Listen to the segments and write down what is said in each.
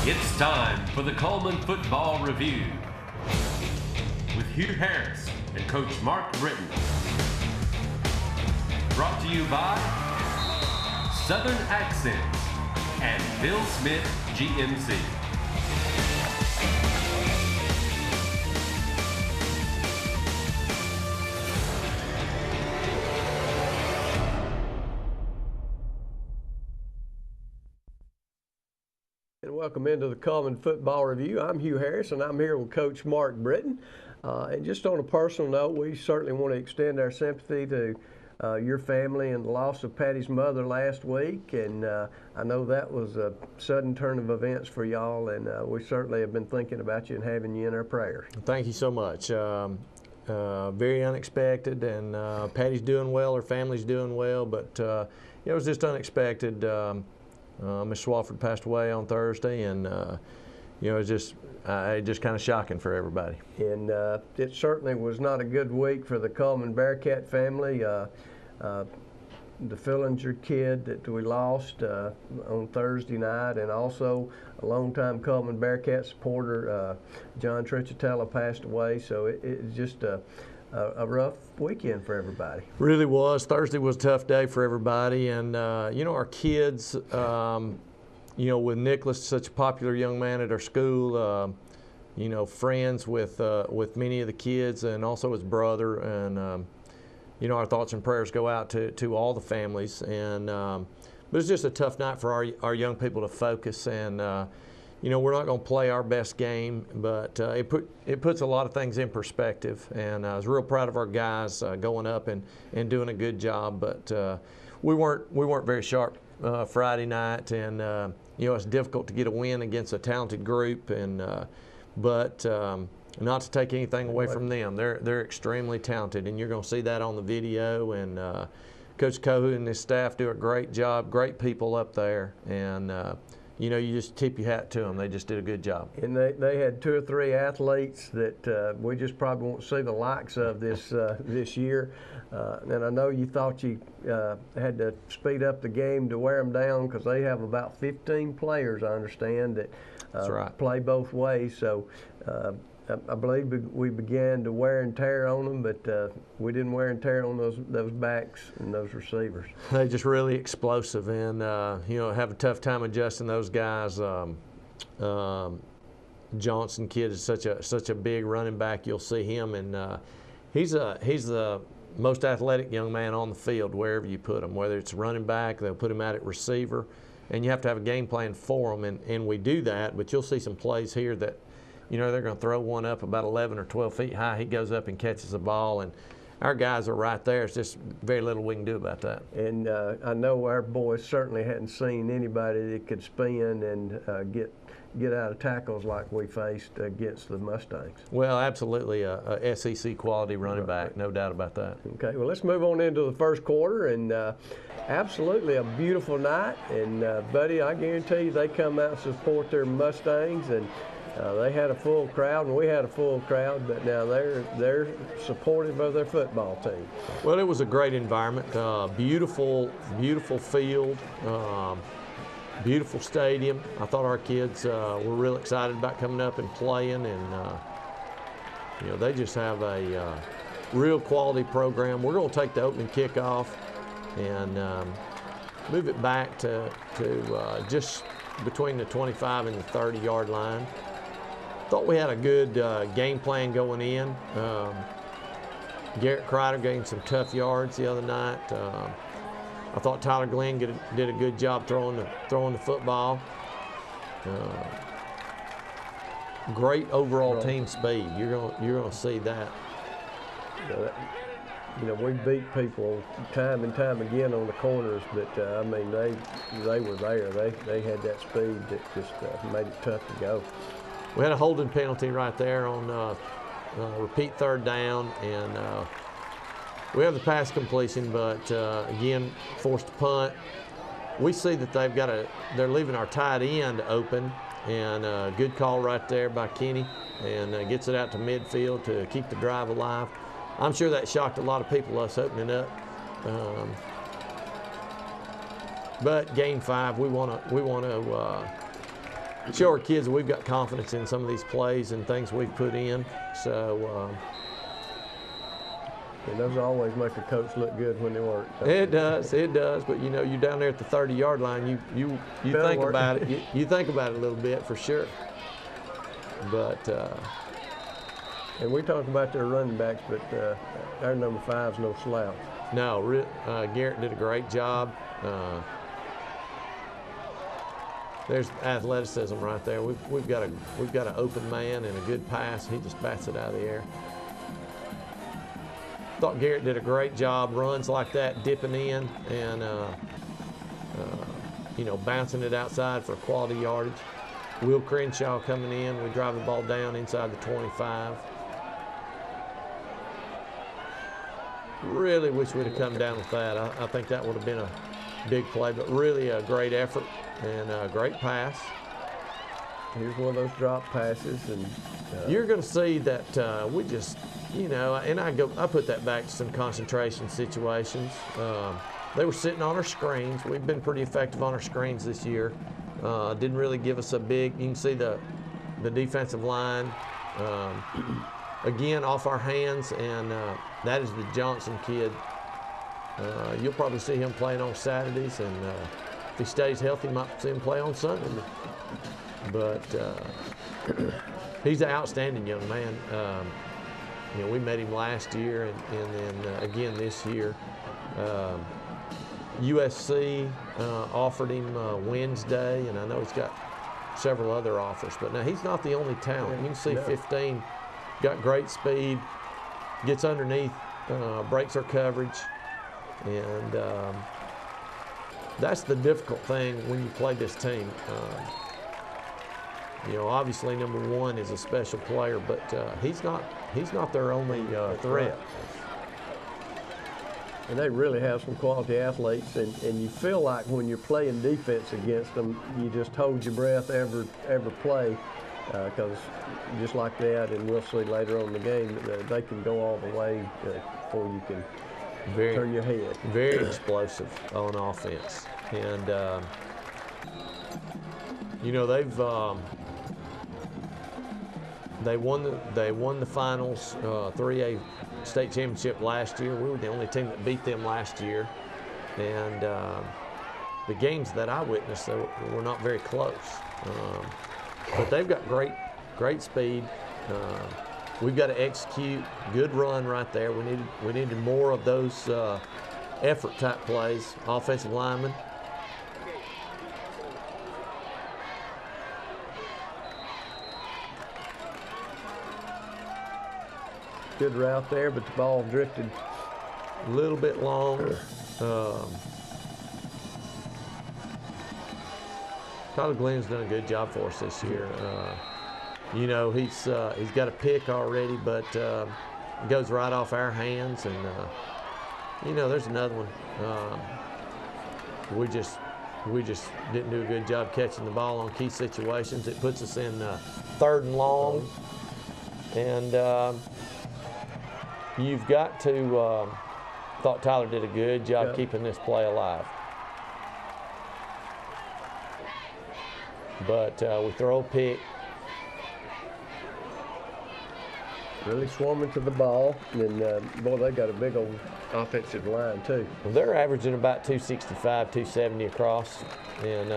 It's time for the Cullman Football Review with Hugh Harris and Coach Mark Britton. Brought to you by Southern Accent and Bill Smith GMC. Welcome into the Cullman Football Review. I'm Hugh Harris, and I'm here with Coach Mark Britton. And just on a personal note, we certainly want to extend our sympathy to your family and the loss of Patty's mother last week. And I know that was a sudden turn of events for y'all, and we certainly have been thinking about you and having you in our prayers. Thank you so much. Very unexpected, and Patty's doing well, her family's doing well, but it was just unexpected. Miss Swafford passed away on Thursday, and it was just kind of shocking for everybody. And it certainly was not a good week for the Cullman Bearcat family. The Fillinger kid that we lost on Thursday night, and also a longtime Cullman Bearcat supporter, John Trichitella, passed away. So it's just a rough weekend for everybody. Really was. Thursday was a tough day for everybody, and our kids, with Nicholas, such a popular young man at our school, friends with many of the kids, and also his brother, and our thoughts and prayers go out to all the families, and but it's just a tough night for our young people to focus, and we're not going to play our best game, but it puts a lot of things in perspective, and I was real proud of our guys going up and doing a good job, but we weren't very sharp Friday night, and it's difficult to get a win against a talented group, and but not to take anything away from them. They're extremely talented, and you're going to see that on the video, and Coach Cohu and his staff do a great job, great people up there, and you just tip your hat to them. They just did a good job. And they had 2 or 3 athletes that we just probably won't see the likes of this year. And I know you thought you had to speed up the game to wear them down, because they have about 15 players, I understand, that That's right. play both ways. So I believe we began to wear and tear on them, but we didn't wear and tear on those backs and those receivers. They're just really explosive, and have a tough time adjusting those guys. Johnson kid is such a big running back. You'll see him, and he's the most athletic young man on the field wherever you put him. Whether it's running back, they'll put him out at receiver, and you have to have a game plan for him, and we do that. But you'll see some plays here that, they're going to throw one up about 11 or 12 feet high. He goes up and catches the ball, and our guys are right there. It's just very little we can do about that. And I know our boys certainly hadn't seen anybody that could spin and get out of tackles like we faced against the Mustangs. Well, absolutely a SEC quality running back, no doubt about that. Okay, well, let's move on into the first quarter, and absolutely a beautiful night. And buddy, I guarantee you they come out and support their Mustangs, and they had a full crowd, and we had a full crowd, but now they're supportive of their football team. Well, it was a great environment, beautiful field, beautiful stadium. I thought our kids were real excited about coming up and playing, and they just have a real quality program. We're going to take the opening kickoff and move it back to just between the 25 and the 30-yard line. Thought we had a good game plan going in. Garrett Kreider gained some tough yards the other night. I thought Tyler Glenn did a good job throwing the football. Great overall team speed. You're going to see that. We beat people time and time again on the corners, but they were there. They had that speed that just made it tough to go. We had a holding penalty right there on repeat third down, and we have the pass completion, but again, forced to punt. We see that they're leaving our tight end open, and good call right there by Kenny, and gets it out to midfield to keep the drive alive. I'm sure that shocked a lot of people, us opening up. But game 5, we want to show our kids that we've got confidence in some of these plays and things we've put in. So and those always make a coach look good when they work. it does. But you know, you're down there at the 30-yard line. You think about it. You think about it a little bit for sure. But and we talk about their running backs, but our number 5's no slouch. no, Garrett did a great job. There's athleticism right there. We've got an open man and a good pass. He just bats it out of the air. Thought Garrett did a great job. Runs like that, dipping in and you know, bouncing it outside for quality yardage. Will Crenshaw coming in. We drive the ball down inside the 25. Really wish we'd have come down with that. I think that would have been a big play, but really a great effort and a great pass. Here's one of those drop passes, and You're going to see that we just, you know, and I put that back to some concentration situations. They were sitting on our screens. We've been pretty effective on our screens this year. Didn't really give us a big. You can see the defensive line again off our hands, and that is the Johnson kid. You'll probably see him playing on Saturdays, and if he stays healthy, you might see him play on Sunday. But he's an outstanding young man. You know, we met him last year, and then again this year. USC offered him Wednesday, and I know he's got several other offers. But now he's not the only talent. You can see 15, got great speed, gets underneath, breaks our coverage, and that's the difficult thing when you play this team. You know, obviously number 1 is a special player, but he's not their only threat. And they really have some quality athletes, and you feel like when you're playing defense against them, you just hold your breath every play, because just like that, and we'll see later on in the game, they can go all the way before you can turn your head. Very explosive on offense, and you know they won the finals 3A state championship last year. We were the only team that beat them last year, and the games that I witnessed were not very close. But they've got great speed. We've got to execute. Good run right there. We needed more of those effort type plays. Offensive linemen. Good route there, but the ball drifted A little bit long. Tyler Glenn's done a good job for us this year. You know, he's got a pick already, but it goes right off our hands. And you know, there's another one. We just didn't do a good job catching the ball on key situations. It puts us in 3rd and long, and you've got to. Thought Tyler did a good job keeping this play alive. But we throw a pick. Really swarming to the ball, and boy, they got a big old offensive line too. Well, they're averaging about 265, 270 across, and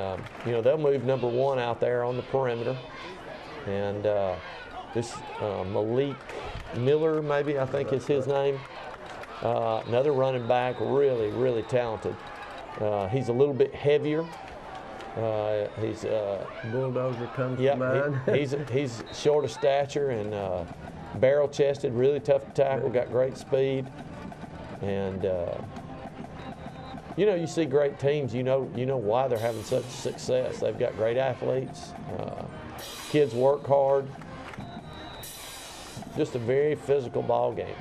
you know, they'll move number 1 out there on the perimeter, and this Malik Miller, maybe I think is his name. Another running back, really talented. He's a little bit heavier. He's Bulldozer comes to mind. he's short of stature and barrel-chested, really tough to tackle. Got great speed, and you know, you see great teams. You know why they're having such success. They've got great athletes. Kids work hard. Just a very physical ball game.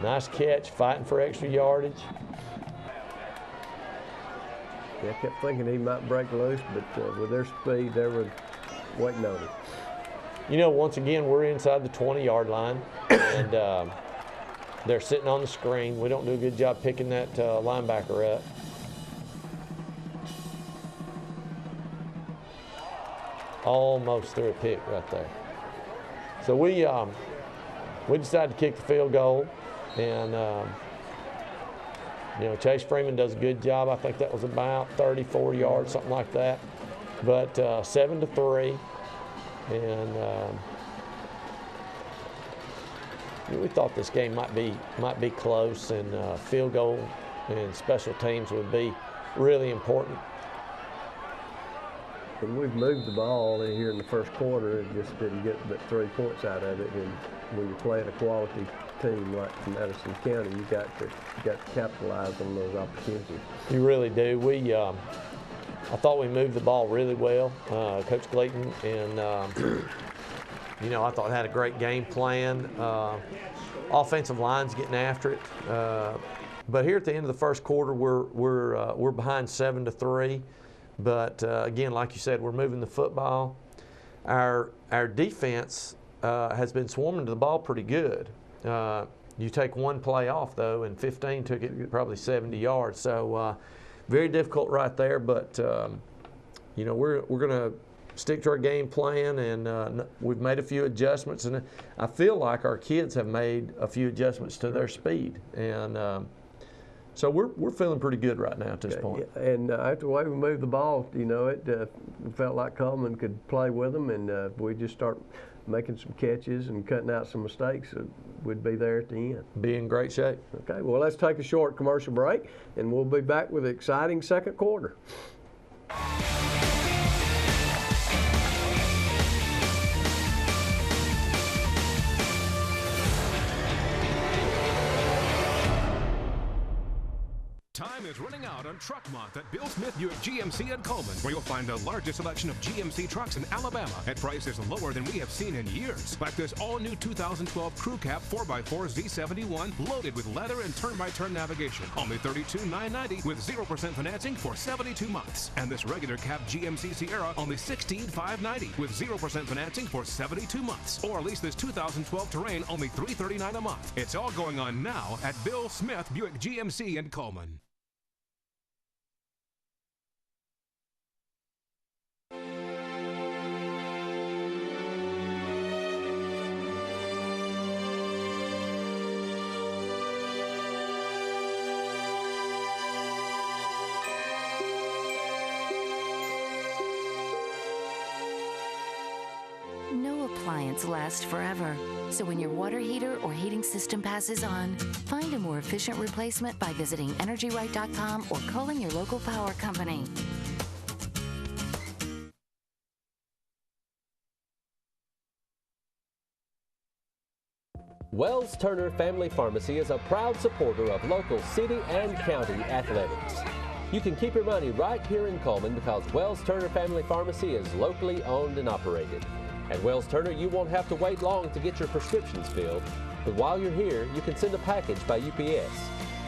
Nice catch, fighting for extra yardage. Yeah, I kept thinking he might break loose, but with their speed, they were waiting on it. You know, once again, we're inside the 20-yard line, and they're sitting on the screen. We don't do a good job picking that linebacker up. almost threw a pick right there. So we decided to kick the field goal, and you know, Chase Freeman does a good job. I think that was about 34 yards, something like that. But 7-3, and we thought this game might be close, and field goal and special teams would be really important. And we've moved the ball in here in the first quarter and just didn't get but 3 points out of it. And when you're playing a quality team like Madison County, you got to capitalize on those opportunities. You really do. I thought we moved the ball really well, Coach Clayton, and you know, I thought had a great game plan. Offensive line's getting after it, but here at the end of the first quarter, we're behind 7-3. But again, like you said, we're moving the football. Our defense has been swarming to the ball pretty good. You take one play off though, and 15 took it probably 70 yards. So very difficult right there. But you know, we're going to stick to our game plan, and we've made a few adjustments, and I feel like our kids have made a few adjustments to their speed, and so we're feeling pretty good right now at this point. Yeah, and after the way we moved the ball, you know, it felt like Cullman could play with them, and we just start making some catches and cutting out some mistakes, we'd be there at the end. Be in great shape. Okay, well, let's take a short commercial break, and we'll be back with an exciting second quarter. Time is running out on Truck Month at Bill Smith Buick GMC in Cullman, where you'll find the largest selection of GMC trucks in Alabama at prices lower than we have seen in years. Like this all-new 2012 Crew Cab 4x4 Z71 loaded with leather and turn-by-turn navigation. Only $32,990 with 0% financing for 72 months. And this regular cab GMC Sierra only $16,590 with 0% financing for 72 months. Or lease this 2012 Terrain only $339 a month. It's all going on now at Bill Smith Buick GMC in Cullman. No appliance lasts forever. So when your water heater or heating system passes on, find a more efficient replacement by visiting EnergyRight.com or calling your local power company. Wells Turner Family Pharmacy is a proud supporter of local city and county athletics. You can keep your money right here in Cullman because Wells Turner Family Pharmacy is locally owned and operated. At Wells Turner, you won't have to wait long to get your prescriptions filled, but while you're here, you can send a package by UPS,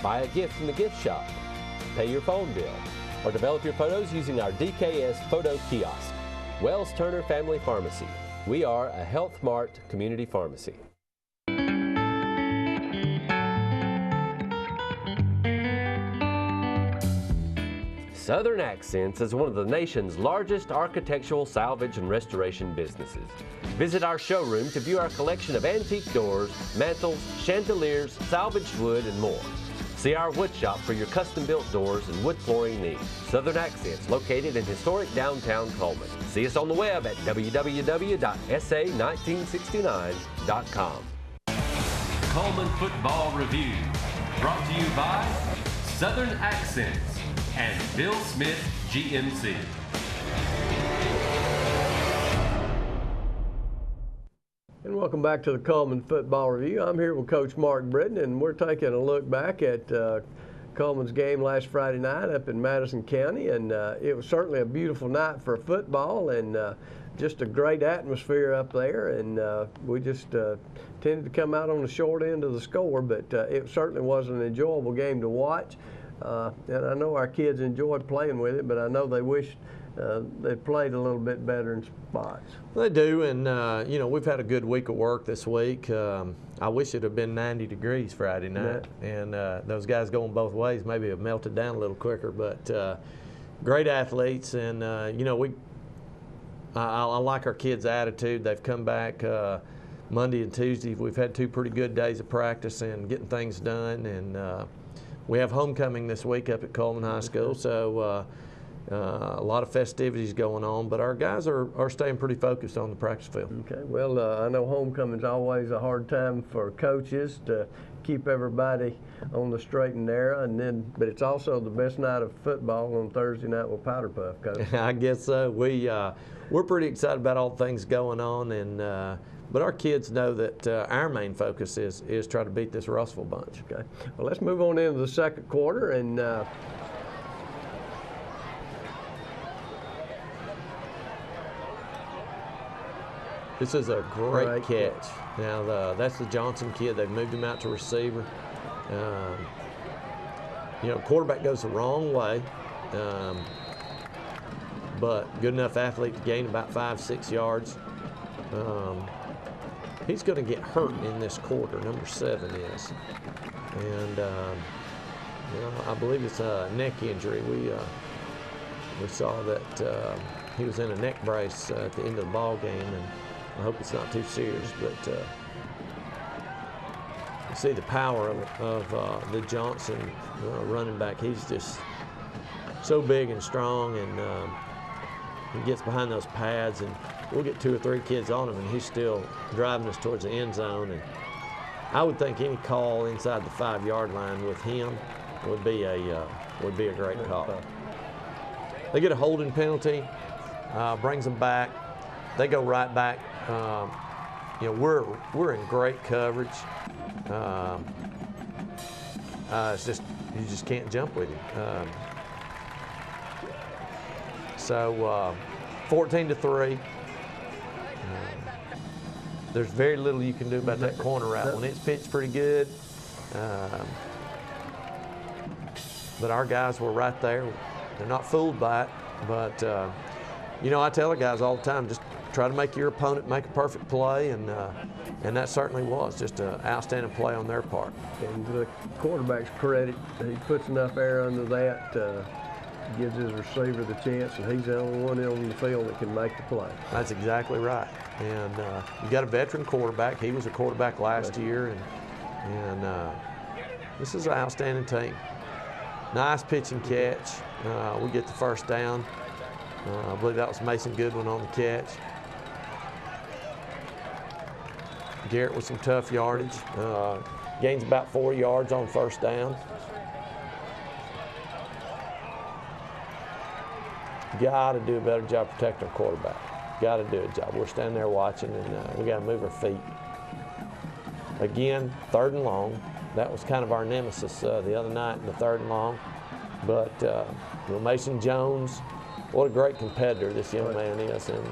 buy a gift from the gift shop, pay your phone bill, or develop your photos using our DKS photo kiosk. Wells Turner Family Pharmacy. We are a Health Mart community pharmacy. Southern Accents is one of the nation's largest architectural salvage and restoration businesses. Visit our showroom to view our collection of antique doors, mantels, chandeliers, salvaged wood, and more. See our wood shop for your custom-built doors and wood flooring needs. Southern Accents, located in historic downtown Cullman. See us on the web at www.sa1969.com. Cullman Football Review, brought to you by Southern Accents and Bill Smith GMC. And welcome back to the Cullman Football Review. I'm here with Coach Mark Britton, and we're taking a look back at Cullman's game last Friday night up in Madison County, and it was certainly a beautiful night for football, and just a great atmosphere up there, and we just tended to come out on the short end of the score, but it certainly was an enjoyable game to watch. And I know our kids enjoyed playing with it, but I know they wish they played a little bit better in spots. They do, and you know, we've had a good week of work this week. I wish it had been 90 degrees Friday night, and those guys going both ways maybe have melted down a little quicker. But great athletes, and you know, I like our kids' attitude. They've come back Monday and Tuesday. We've had 2 pretty good days of practice and getting things done. And we have homecoming this week up at Cullman High School, so a lot of festivities going on. But our guys are staying pretty focused on the practice field. Okay. Well, I know homecoming's always a hard time for coaches to keep everybody on the straight and narrow, but it's also the best night of football on Thursday night with Powder Puff, Coach. I guess so. We're pretty excited about all the things going on, and but our kids know that our main focus is try to beat this Russellville bunch. Okay. Well, let's move on into the second quarter, and this is a great catch. Now, that's the Johnson kid. They've moved him out to receiver. You know, quarterback goes the wrong way, but good enough athlete to gain about 5-6 yards. He's going to get hurt in this quarter, number 7 is. And, you know, I believe it's a neck injury. We saw that he was in a neck brace at the end of the ball game, and I hope it's not too serious, but you see the power of the Johnson running back. He's just so big and strong, and he gets behind those pads, and we'll get 2 or 3 kids on him, and he's still driving us towards the end zone. And I would think any call inside the 5-yard line with him would be a great call. They get a holding penalty, brings them back. They go right back. You know, we're in great coverage. It's just you just can't jump with him. So 14-3. There's very little you can do about that corner route. When it's pitched pretty good, but our guys were right there. They're not fooled by it, but you know, I tell the guys all the time, just try to make your opponent make a perfect play, and that certainly was just an outstanding play on their part. And to the quarterback's credit, he puts enough air under that, gives his receiver the chance, and he's the only one on the field that can make the play. That's exactly right. And you got a veteran quarterback. He was a quarterback last year, and this is an outstanding team. Nice pitch and catch. We get the first down. I believe that was Mason Goodwin on the catch. Garrett with some tough yardage. Gains about 4 yards on first down. Got to do a better job protecting our quarterback. Got to do a job. We're standing there watching, and we got to move our feet. Again, 3rd and long. That was kind of our nemesis the other night in the 3rd and long. But you know, Mason Jones, what a great competitor this young man is. And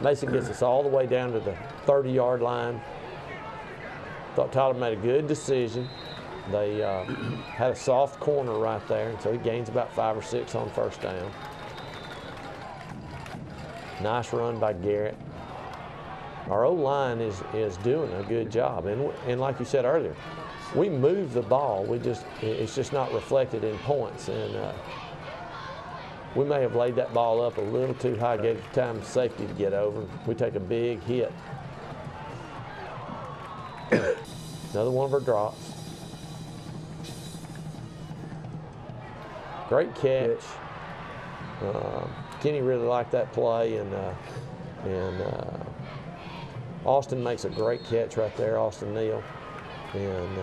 Mason gets us all the way down to the 30-yard line. Thought Tyler made a good decision. They had a soft corner right there, and so he gains about 5 or 6 on first down. Nice run by Garrett. Our O-line is doing a good job, and like you said earlier, we move the ball. It's just not reflected in points, and we may have laid that ball up a little too high, gave it time of safety to get over. We take a big hit. Another one of our drops. Great catch. Kenny really liked that play, and Austin makes a great catch right there, Austin Neal. And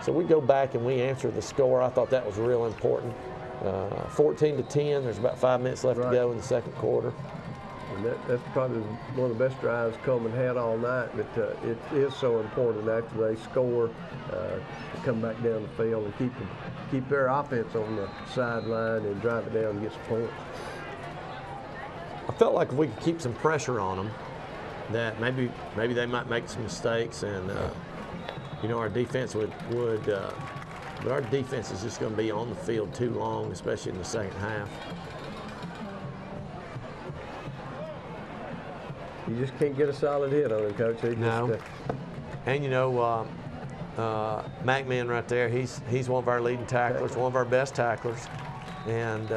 so we go back and we answer the score. I thought that was real important. 14-10, there's about 5 minutes left to go in the second quarter. And that's probably one of the best drives Cullman had all night, but it is so important after they score to come back down the field and keep their offense on the sideline and drive it down and get some points. I felt like if we could keep some pressure on them, that maybe they might make some mistakes, and you know, our defense would but our defense is just going to be on the field too long, especially in the second half. You just can't get a solid hit on him, Coach. No. And you know, McMahon right there, he's one of our leading tacklers, one of our best tacklers, and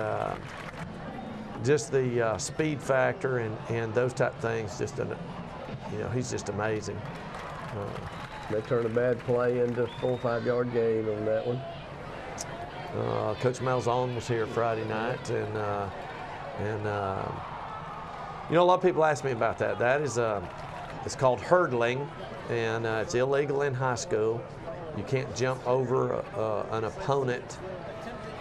just the speed factor and those type of things, just he's just amazing. They turned a bad play into a 4 or 5 yard gain on that one. Coach Malzahn was here Friday night, and a lot of people ask me about that. That is it's called hurdling, and it's illegal in high school. You can't jump over an opponent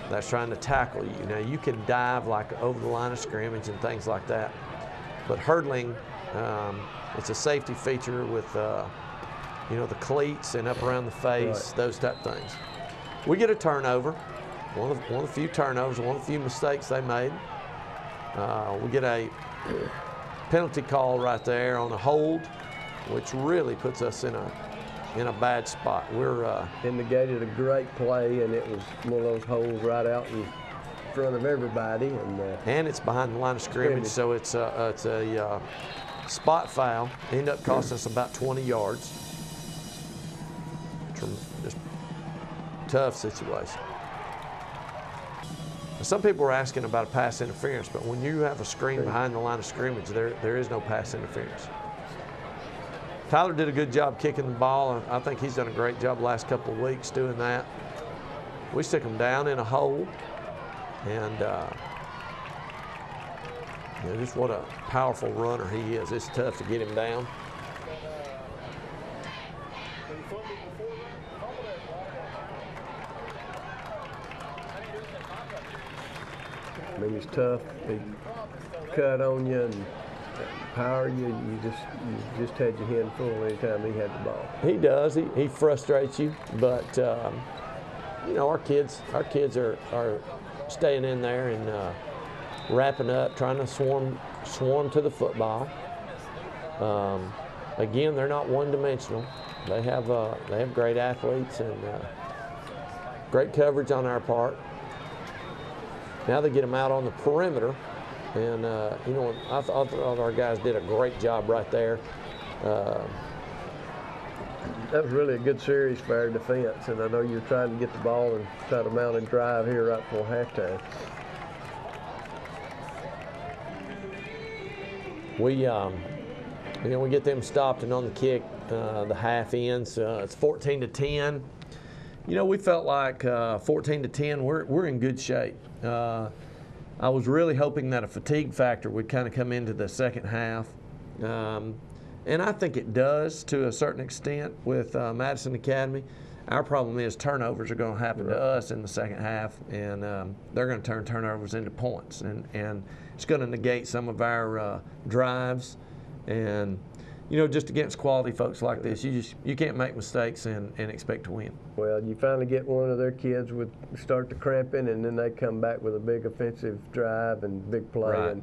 that's trying to tackle you. Now, you can dive like over the line of scrimmage and things like that, but hurdling, it's a safety feature with the cleats and up around the face, right. Those type of things. We get a turnover, one of the few turnovers, one of the few mistakes they made. We get a penalty call right there on a hold, which really puts us in a bad spot. We're indicated a great play, and it was one of those holes right out in front of everybody, and it's behind the line of scrimmage, so it's a spot foul. Ended up costing us about 20 yards. Just tough situation. Some people were asking about a pass interference, but when you have a screen behind the line of scrimmage, there is no pass interference. Tyler did a good job kicking the ball. I think he's done a great job the last couple of weeks doing that. We stick him down in a hole, and just what a powerful runner he is. It's tough to get him down. I mean, he's tough. He cut on you and power you. You just had your hand full anytime he had the ball. He does. He frustrates you, but our kids are staying in there and wrapping up, trying to swarm to the football. Again, they're not one-dimensional. They have great athletes and great coverage on our part. Now they get them out on the perimeter, and I thought our guys did a great job right there. That was really a good series for our defense, and I know you're trying to get the ball and try to mount and drive here right before halftime. We get them stopped and on the kick, the half ends. It's 14-10. We felt like 14-10. We're in good shape. I was really hoping that a fatigue factor would kind of come into the second half, and I think it does to a certain extent with Madison Academy. Our problem is turnovers are going to happen to us in the second half, and they're going to turn turnovers into points, and it's going to negate some of our drives. And just against quality folks like this, you can't make mistakes and expect to win. Well, you finally get one of their kids would start to cramping, and then they come back with a big offensive drive and big play, right. And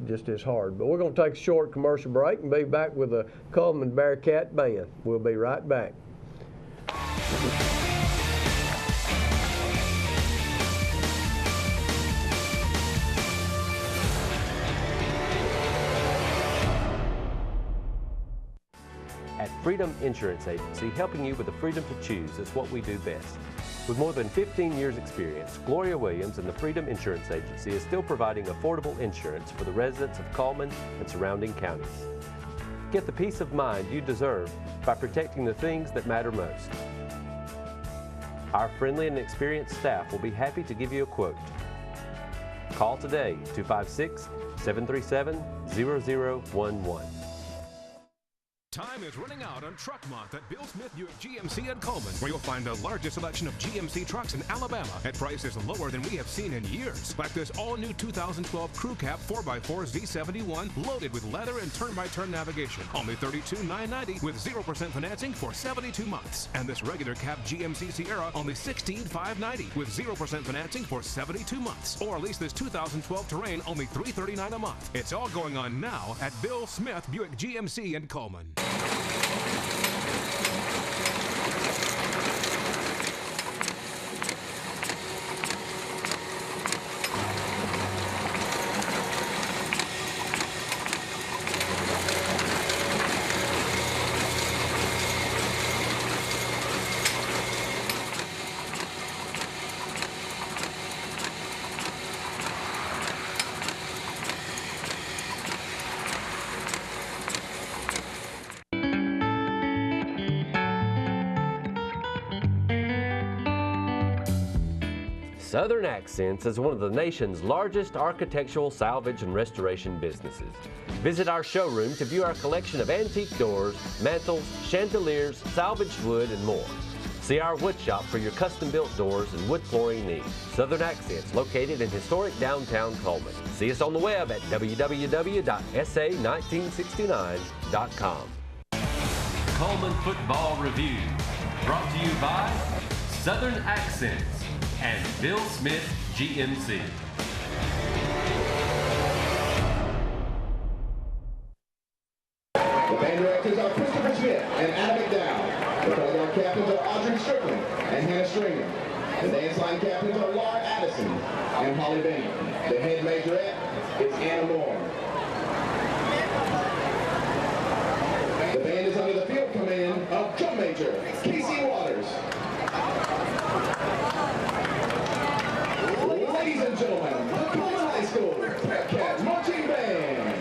just as hard. But we're going to take a short commercial break and be back with the Cullman Bearcat Band. We'll be right back. At Freedom Insurance Agency, helping you with the freedom to choose is what we do best. With more than 15 years' experience, Gloria Williams and the Freedom Insurance Agency is still providing affordable insurance for the residents of Cullman and surrounding counties. Get the peace of mind you deserve by protecting the things that matter most. Our friendly and experienced staff will be happy to give you a quote. Call today, 256-737-0011. Time is running out on Truck Month at Bill Smith Buick GMC at Cullman, where you'll find the largest selection of GMC trucks in Alabama at prices lower than we have seen in years. Like this all-new 2012 Crew Cab 4x4 Z71 loaded with leather and turn-by-turn navigation. Only $32,990 with 0% financing for 72 months. And this regular cab GMC Sierra only $16,590 with 0% financing for 72 months. Or lease this 2012 Terrain only $339 a month. It's all going on now at Bill Smith Buick GMC in Cullman. Southern Accents is one of the nation's largest architectural salvage and restoration businesses. Visit our showroom to view our collection of antique doors, mantels, chandeliers, salvaged wood, and more. See our wood shop for your custom-built doors and wood flooring needs. Southern Accents, located in historic downtown Cullman. See us on the web at www.sa1969.com. Cullman Football Review, brought to you by Southern Accents and Bill Smith, GMC. The band directors are Christopher Smith and Anna McDowell. The color guard captains are Audrey Strickland and Hannah Stringer. The dance line captains are Laura Addison and Holly Bingham. The head majorette is Anna Moore. The band is under the field command of drum major Casey Waters. Ladies and gentlemen, the Cullman High School Prep Cat Marching Band.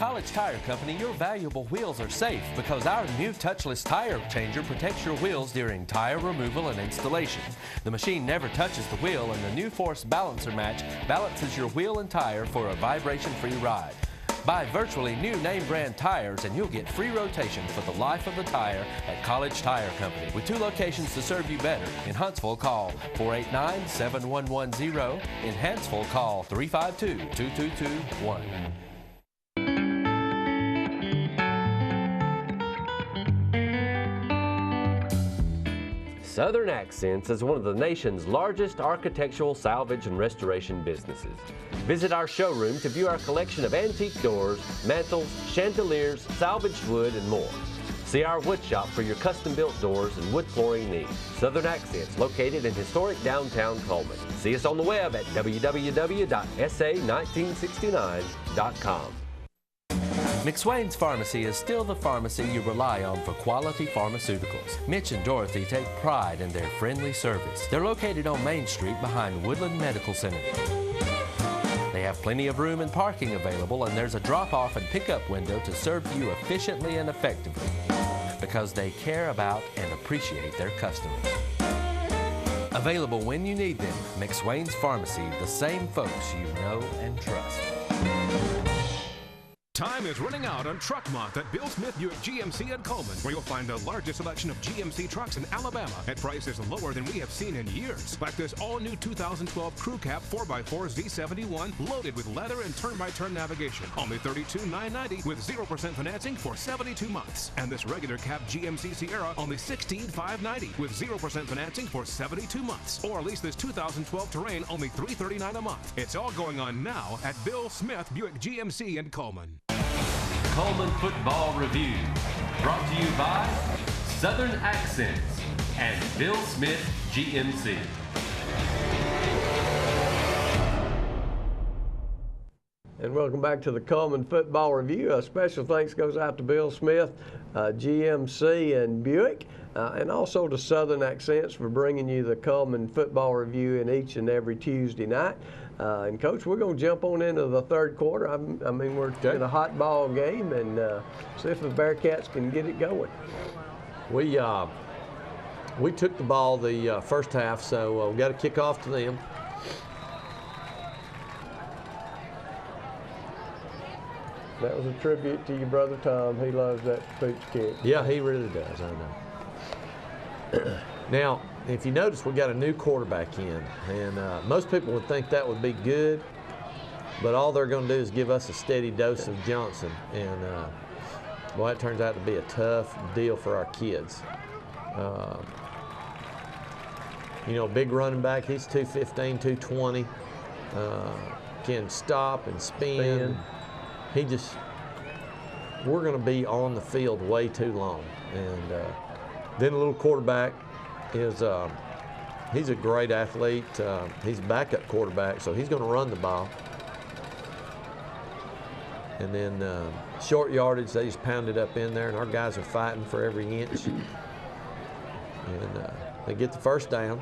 College Tire Company, your valuable wheels are safe because our new touchless tire changer protects your wheels during tire removal and installation. The machine never touches the wheel, and the new Force Balancer Match balances your wheel and tire for a vibration-free ride. Buy virtually new name brand tires and you'll get free rotation for the life of the tire at College Tire Company. With 2 locations to serve you better. In Huntsville, call 489-7110. In Hansville, call 352-2221. Southern Accents is one of the nation's largest architectural salvage and restoration businesses. Visit our showroom to view our collection of antique doors, mantels, chandeliers, salvaged wood, and more. See our wood shop for your custom-built doors and wood flooring needs. Southern Accents, located in historic downtown Cullman. See us on the web at www.sa1969.com. McSwain's Pharmacy is still the pharmacy you rely on for quality pharmaceuticals. Mitch and Dorothy take pride in their friendly service. They're located on Main Street behind Woodland Medical Center. They have plenty of room and parking available, and there's a drop-off and pickup window to serve you efficiently and effectively because they care about and appreciate their customers. Available when you need them, McSwain's Pharmacy, the same folks you know and trust. Time is running out on Truck Month at Bill Smith Buick GMC at Cullman, where you'll find the largest selection of GMC trucks in Alabama at prices lower than we have seen in years. Like this all-new 2012 Crew Cab 4x4 Z71 loaded with leather and turn-by-turn navigation. Only $32,990 with 0% financing for 72 months. And this regular cab GMC Sierra only $16,590 with 0% financing for 72 months. Or lease this 2012 Terrain only $339 a month. It's all going on now at Bill Smith Buick GMC in Cullman. Cullman Football Review, brought to you by Southern Accents and Bill Smith GMC. And welcome back to the Cullman Football Review. A special thanks goes out to Bill Smith, GMC and Buick, and also to Southern Accents for bringing you the Cullman Football Review in each and every Tuesday night. And Coach, we're going to jump on into the third quarter. I mean, we're in a hot ball game, and see if the Bearcats can get it going. We took the ball the first half, so we got to kick off to them. That was a tribute to your brother Tom. He loves that pooch kick. Yeah, he really does. I know. Now, if you notice, we got a new quarterback in, and most people would think that would be good, but all they're going to do is give us a steady dose of Johnson, and well, it turns out to be a tough deal for our kids. You know, big running back, he's 215, 220, can stop and spin. We're going to be on the field way too long, and then a little quarterback is he's a great athlete. He's a backup quarterback, so he's going to run the ball. And then short yardage, they just pound it up in there, and our guys are fighting for every inch. And they get the first down.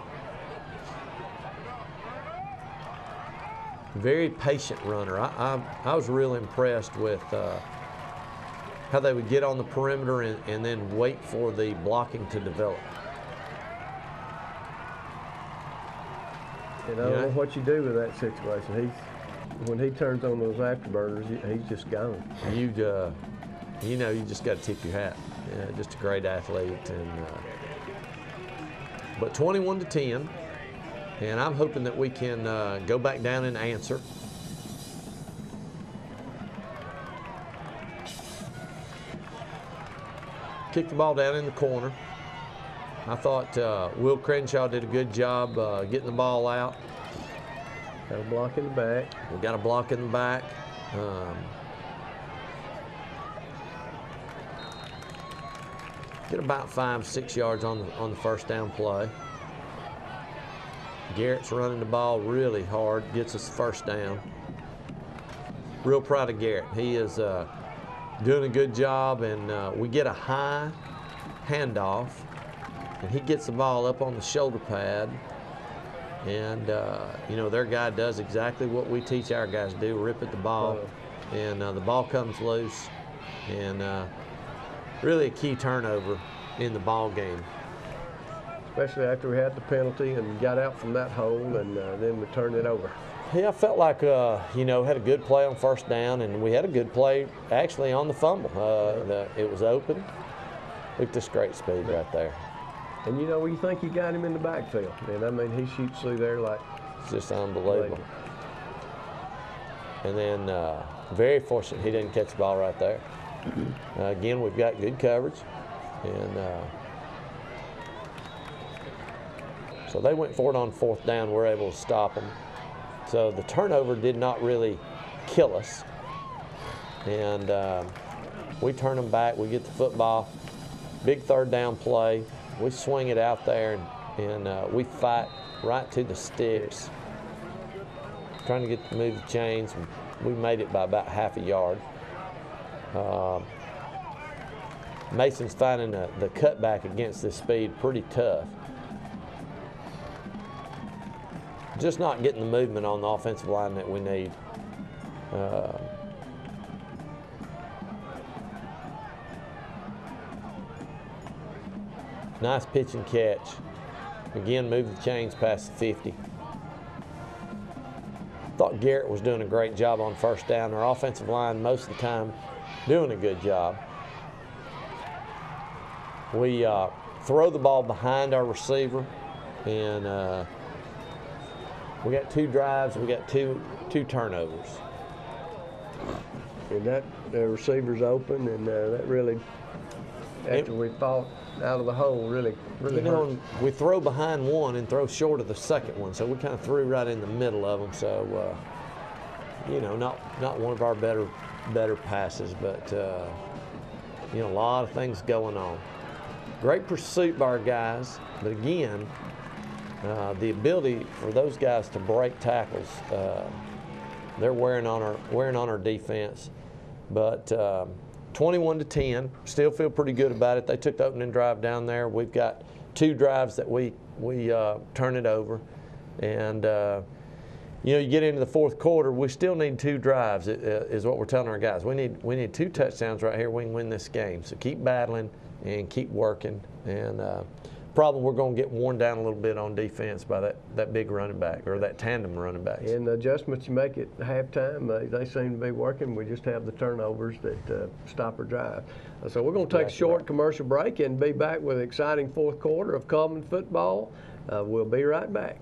Very patient runner. I was really impressed with how they would get on the perimeter and then wait for the blocking to develop. And I don't know what you do with that situation. When he turns on those afterburners, he's just gone. You know, you just got to tip your hat. Just a great athlete. And but 21-10, and I'm hoping that we can go back down and answer. Kick the ball down in the corner. I thought Will Crenshaw did a good job getting the ball out. Got a block in the back. We got a block in the back. Get about 5-6 yards on the first down play. Garrett's running the ball really hard, gets us the first down. Real proud of Garrett. He is doing a good job, and we get a high handoff, and he gets the ball up on the shoulder pad, and you know, their guy does exactly what we teach our guys to do, rip at the ball. and the ball comes loose, and really a key turnover in the ball game. Especially after we had the penalty and got out from that hole, and then we turned it over. Yeah, I felt like, you know, had a good play on first down, and we had a good play actually on the fumble. It was open. Look at this great speed right there. And, you know, you think you got him in the backfield. And, I mean, he shoots through there like... It's just unbelievable. And then very fortunate he didn't catch the ball right there. Again, we've got good coverage. And so they went for it on fourth down. We're able to stop them. So the turnover did not really kill us. And we turn them back. We get the football. Big third down play. We swing it out there, and we fight right to the sticks, trying to get to move the chains. We made it by about half a yard. Mason's finding the cutback against this speed pretty tough. Just not getting the movement on the offensive line that we need. Nice pitch and catch. Again, move the chains past the 50. Thought Garrett was doing a great job on first down. Our offensive line, most of the time, doing a good job. We throw the ball behind our receiver, and we got 2 drives. We got two turnovers. And that receiver's open, and that really, after we fought out of the hole, really You know, hurt. we throw behind one and throw short of the second one, so we kind of threw right in the middle of them. So, you know, not one of our better passes, but you know, a lot of things going on. Great pursuit by our guys, but again, the ability for those guys to break tackles, they're wearing on our defense. But 21-10, still feel pretty good about it. They took the opening drive down there. We've got 2 drives that we turn it over, and you know, you get into the fourth quarter, we still need 2 drives. Is what we're telling our guys. We need 2 touchdowns right here. We can win this game. So keep battling and keep working. And problem, we're going to get worn down a little bit on defense by that big running back, or that tandem running backs. And the adjustments you make at halftime, they seem to be working. We just have the turnovers that stop our drive. So we're going to take a short commercial break and be back with an exciting fourth quarter of Cullman football. We'll be right back.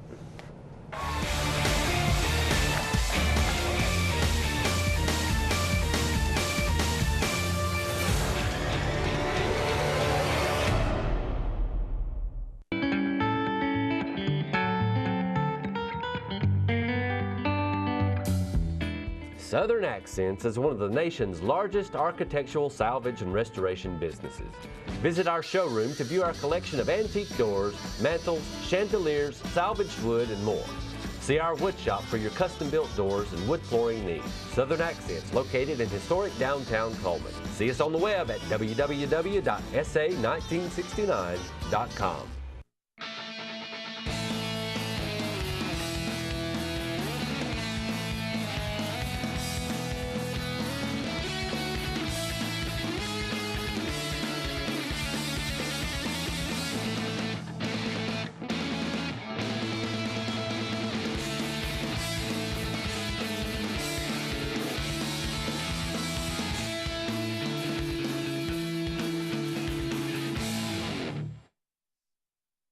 Southern Accents is one of the nation's largest architectural salvage and restoration businesses. Visit our showroom to view our collection of antique doors, mantels, chandeliers, salvaged wood, and more. See our wood shop for your custom-built doors and wood flooring needs. Southern Accents, located in historic downtown Cullman. See us on the web at www.sa1969.com.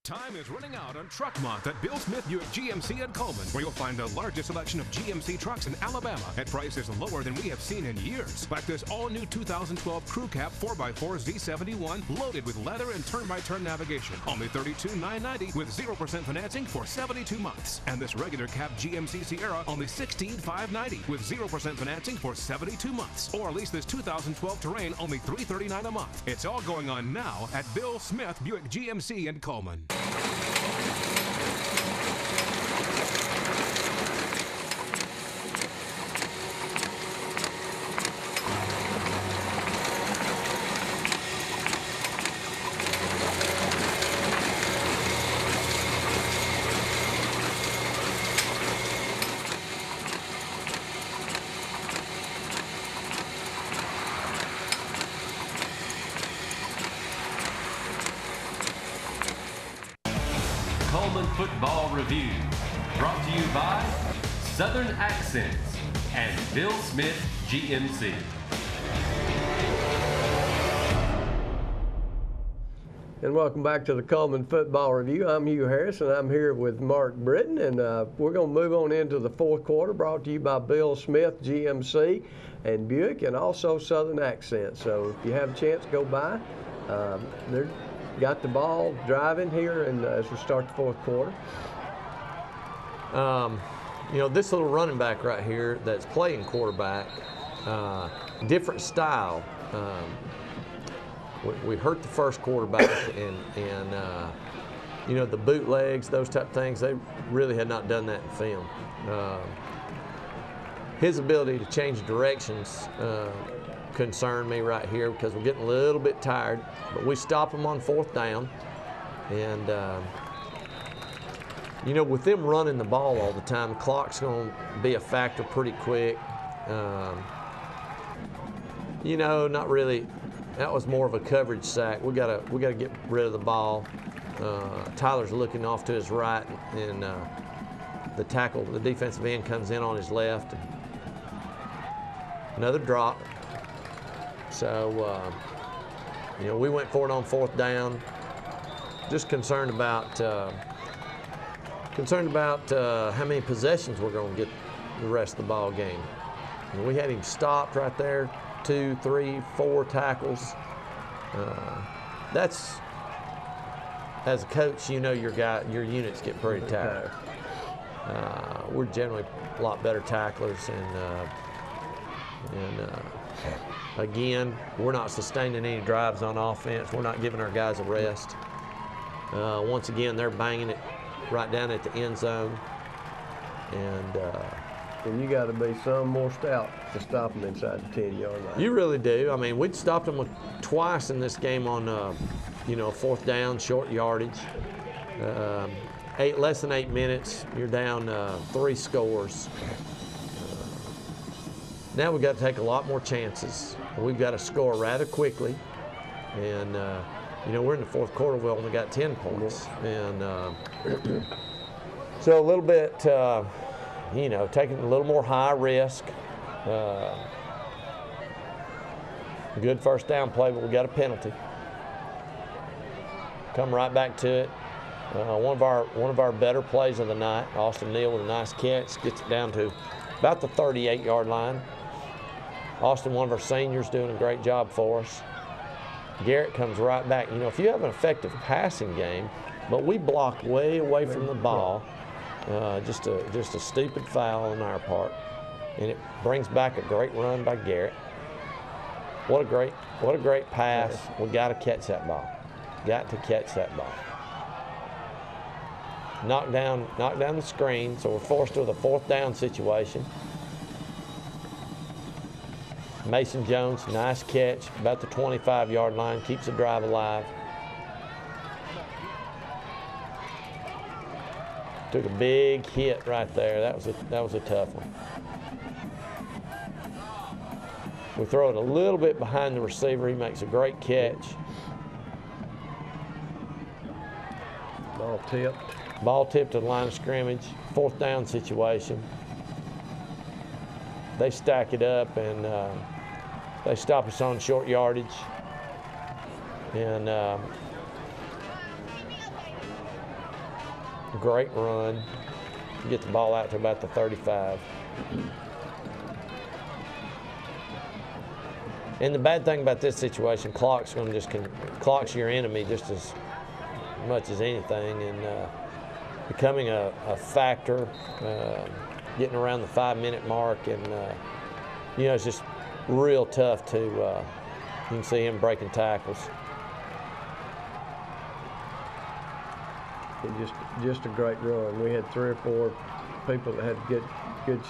Time is running out on Truck Month at Bill Smith Buick GMC at Cullman, where you'll find the largest selection of GMC trucks in Alabama at prices lower than we have seen in years. Like this all-new 2012 Crew Cab 4x4 Z71 loaded with leather and turn-by-turn navigation. Only $32,990 with 0% financing for 72 months. And this regular cab GMC Sierra only $16,590 with 0% financing for 72 months. Or lease this 2012 Terrain only $339 a month. It's all going on now at Bill Smith Buick GMC in Cullman. Cullman Football Review. Brought to you by Southern Accents and Bill Smith GMC. And welcome back to the Cullman Football Review. I'm Hugh Harris, and I'm here with Mark Britton. And we're going to move on into the fourth quarter, brought to you by Bill Smith, GMC, and Buick, and also Southern Accent. So if you have a chance, go by. They've got the ball driving here, and as we start the fourth quarter. You know, this little running back right here that's playing quarterback, different style. We hurt the first quarterback, and you know, the bootlegs, those type of things, they really had not done that in film. His ability to change directions concerned me right here because we're getting a little bit tired, but we stop him on fourth down, and you know, with them running the ball all the time, the clock's going to be a factor pretty quick. You know, not really. That was more of a coverage sack. We gotta get rid of the ball. Tyler's looking off to his right, and the tackle, the defensive end, comes in on his left. Another drop. So you know, we went for it on fourth down. Just concerned about how many possessions we're going to get the rest of the ball game. And we had him stopped right there. 2, 3, 4 tackles. That's, as a coach, you know your units get pretty tired. We're generally a lot better tacklers, and again, we're not sustaining any drives on offense. We're not giving our guys a rest. Once again, they're banging it right down at the end zone, and you got to be some more stout to stop them inside the 10-yard line. You really do. I mean, we'd stopped them twice in this game on, you know, fourth down, short yardage. Less than 8 minutes, you're down 3 scores. Now we've got to take a lot more chances. We've got to score rather quickly. And, you know, we're in the fourth quarter. We only got 10 points. And so a little bit, you know, taking a little more high risk. Good first down play, but we got a penalty. Come right back to it. One of our better plays of the night. Austin Neal with a nice catch, gets it down to about the 38-yard line. Austin, one of our seniors, doing a great job for us. Garrett comes right back. You know, if you have an effective passing game, but we block way away from the ball. Just a stupid foul on our part, and it brings back a great run by Garrett. What a great pass! We got to catch that ball. Got to catch that ball. Knock down the screen, so we're forced with a fourth down situation. Mason Jones, nice catch, about the 25-yard line, keeps the drive alive. Took a big hit right there. That was a tough one. We throw it a little bit behind the receiver. He makes a great catch. Ball tipped to the line of scrimmage. Fourth down situation. They stack it up, and they stop us on short yardage. And great run. Get the ball out to about the 35. And the bad thing about this situation, clock's your enemy just as much as anything, and becoming a factor, getting around the 5-minute mark, and you know, it's just real tough to. You can see him breaking tackles. Just a great run. We had 3 or 4 people that had good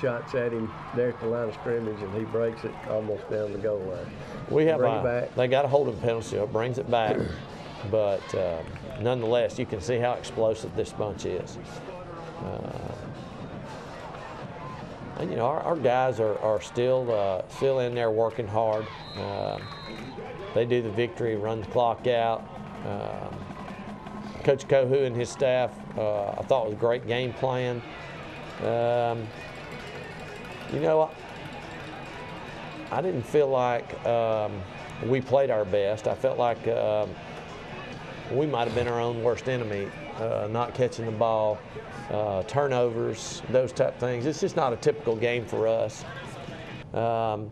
shots at him there at the line of scrimmage, and he breaks it almost down the goal line. They got a holding penalty, so it brings it back. But nonetheless, you can see how explosive this bunch is. And you know, our guys are still in there working hard. They do the victory, run the clock out. Coach Cohu and his staff, I thought was a great game plan. You know, I didn't feel like we played our best. I felt like we might have been our own worst enemy, not catching the ball, turnovers, those type of things. It's just not a typical game for us. But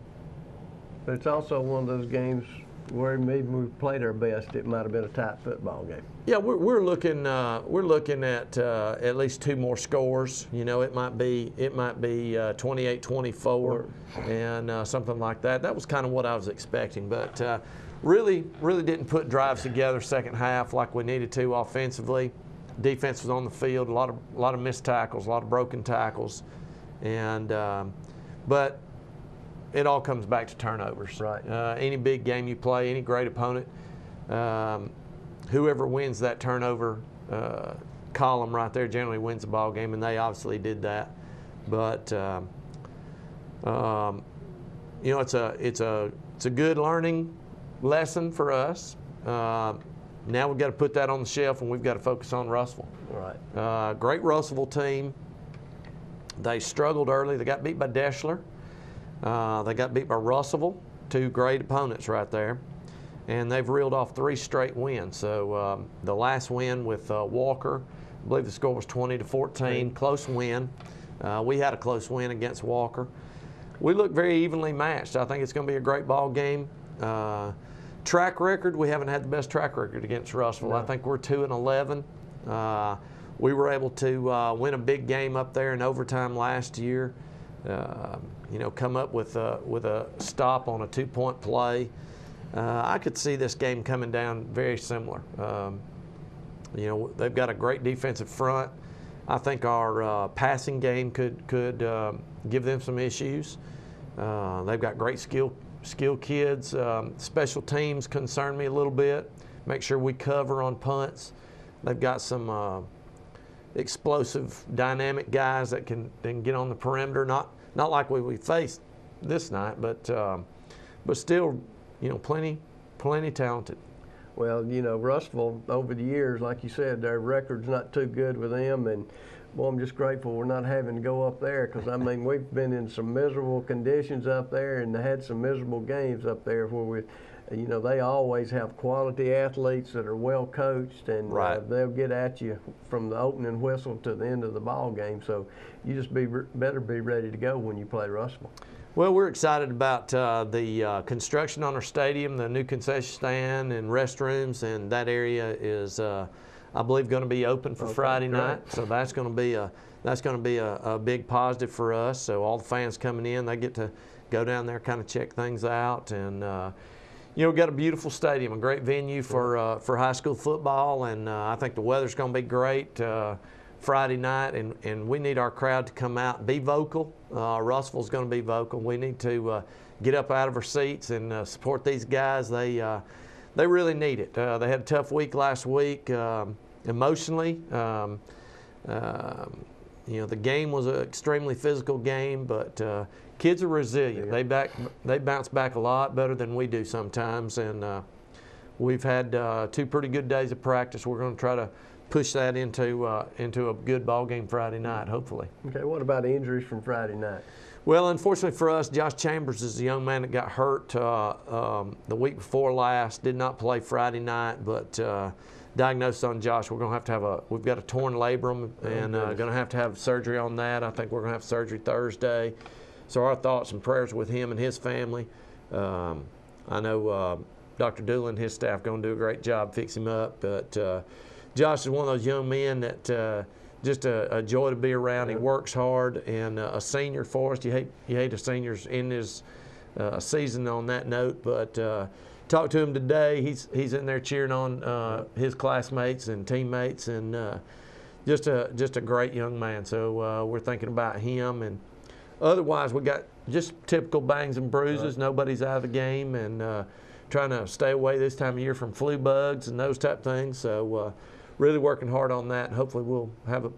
it's also one of those games where maybe we played our best, it might have been a tight football game. Yeah, we're looking at least 2 more scores. You know, it might be 28-24 and something like that. That was kind of what I was expecting, but really didn't put drives together second half like we needed to offensively. Defense was on the field, a lot of missed tackles, a lot of broken tackles, and but it all comes back to turnovers. Right. Any big game you play, any great opponent, whoever wins that turnover column right there generally wins the ball game, and they obviously did that. But you know, it's a good learning lesson for us. Now we've got to put that on the shelf, and we've got to focus on Russellville. Right. Great Russellville team. They struggled early. They got beat by Deschler. They got beat by Russellville, 2 great opponents right there. And they've reeled off 3 straight wins. So the last win with Walker, I believe the score was 20-14, close win. We had a close win against Walker. We look very evenly matched. I think it's going to be a great ball game. Track record, we haven't had the best track record against Russellville. No. I think we're 2-11. We were able to win a big game up there in overtime last year. You know, come up with a stop on a 2-point play. I could see this game coming down very similar. You know, they've got a great defensive front. I think our passing game could give them some issues. They've got great skill kids. Special teams concern me a little bit. Make sure we cover on punts. They've got some explosive, dynamic guys that can get on the perimeter. Not like we faced this night, but still, you know, plenty talented. Well, you know, Russellville over the years, like you said, their record's not too good with them, and boy, I'm just grateful we're not having to go up there, because I mean we've been in some miserable conditions up there and had some miserable games up there where we. You know, they always have quality athletes that are well coached, and right. They'll get at you from the opening whistle to the end of the ball game. So you just better be ready to go when you play Russellville. Well, we're excited about the construction on our stadium, the new concession stand and restrooms, and that area is, I believe, going to be open for Friday night. So that's going to be a big positive for us. So all the fans coming in, they get to go down there, kind of check things out, and you know, we've got a beautiful stadium, a great venue for high school football, and I think the weather's going to be great Friday night, and we need our crowd to come out and be vocal. Russellville's going to be vocal. We need to get up out of our seats and support these guys. They really need it. They had a tough week last week emotionally. You know, the game was an extremely physical game, but kids are resilient. Yeah. They bounce back a lot better than we do sometimes, and we've had 2 pretty good days of practice. We're going to try to push that into a good ball game Friday night, hopefully. Okay, what about injuries from Friday night? Well, unfortunately for us, Josh Chambers is the young man that got hurt the week before last. Did not play Friday night, but diagnosis on Josh, we're going to have we've got a torn labrum, and going to have surgery on that. I think we're going to have surgery Thursday. So our thoughts and prayers with him and his family. I know Dr. Doolin and his staff going to do a great job fixing him up, but Josh is one of those young men that just a joy to be around. He works hard, and a senior for us. You hate a senior's in his season on that note, but talked to him today. He's in there cheering on his classmates and teammates, and just a great young man. So we're thinking about him, and otherwise we got just typical bangs and bruises. Right. Nobody's out of the game, and trying to stay away this time of year from flu bugs and those type of things. So really working hard on that, and hopefully we'll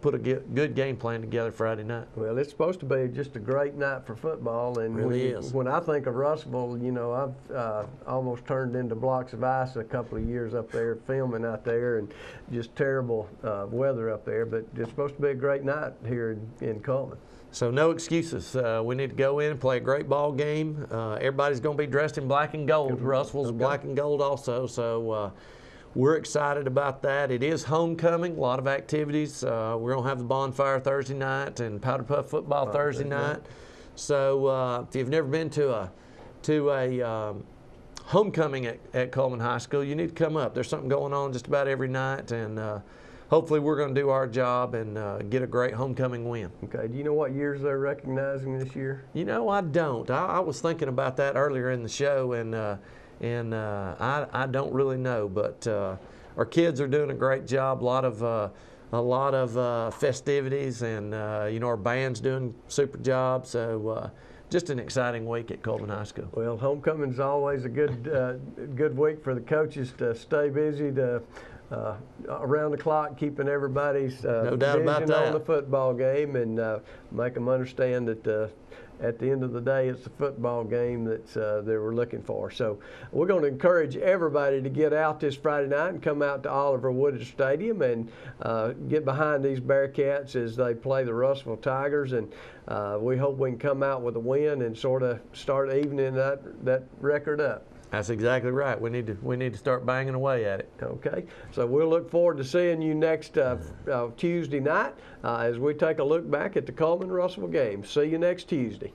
put a good game plan together Friday night. Well, it's supposed to be just a great night for football, and Really is. When I think of Russellville, you know, I've almost turned into blocks of ice a couple of years up there filming out there, and just terrible weather up there. But it's supposed to be a great night here in Cullman. So no excuses. We need to go in and play a great ball game. Everybody's going to be dressed in black and gold. Russellville's black and gold also. So we're excited about that. It is homecoming, a lot of activities. We're going to have the bonfire Thursday night and powder puff football Thursday night. So if you've never been to a homecoming at Cullman High School, you need to come up. There's something going on just about every night, and hopefully we're going to do our job and get a great homecoming win. Okay, do you know what years they're recognizing this year? You know, I don't. I was thinking about that earlier in the show, and I don't really know. But our kids are doing a great job. A lot of festivities, and you know, our band's doing a super job. So just an exciting week at Cullman High School. Well, homecoming's always a good week for the coaches to stay busy, to around the clock, keeping everybody's no doubt about vision that on the football game, and make them understand that at the end of the day, it's the football game that we're looking for. So we're going to encourage everybody to get out this Friday night and come out to Oliver Woodard Stadium and get behind these Bearcats as they play the Russellville Tigers. And we hope we can come out with a win and sort of start evening that record up. That's exactly right. We need to start banging away at it. Okay, so we'll look forward to seeing you next Tuesday night as we take a look back at the Cullman-Russellville game. See you next Tuesday.